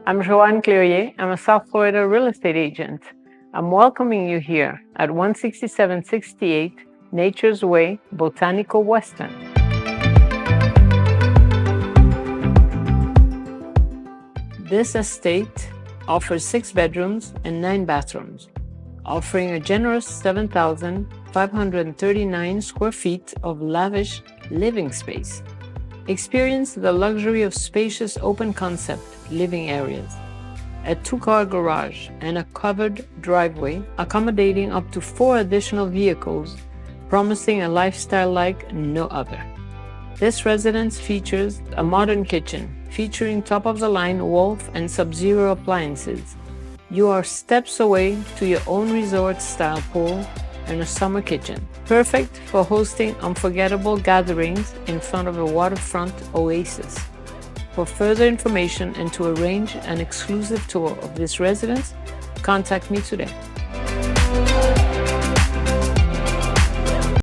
I'm Johanne. I'm a South Florida real estate agent. I'm welcoming you here at 16768 Nature's Way, Botaniko, Weston. This estate offers 6 bedrooms and 9 bathrooms, offering a generous 7,539 square feet of lavish living space. Experience the luxury of spacious open-concept living areas, a 2-car garage, and a covered driveway accommodating up to 4 additional vehicles, promising a lifestyle like no other. This residence features a modern kitchen featuring top-of-the-line Wolf and Sub-Zero appliances. You are steps away to your own resort-style pool and a summer kitchen, perfect for hosting unforgettable gatherings in front of a waterfront oasis. For further information and to arrange an exclusive tour of this residence, contact me today.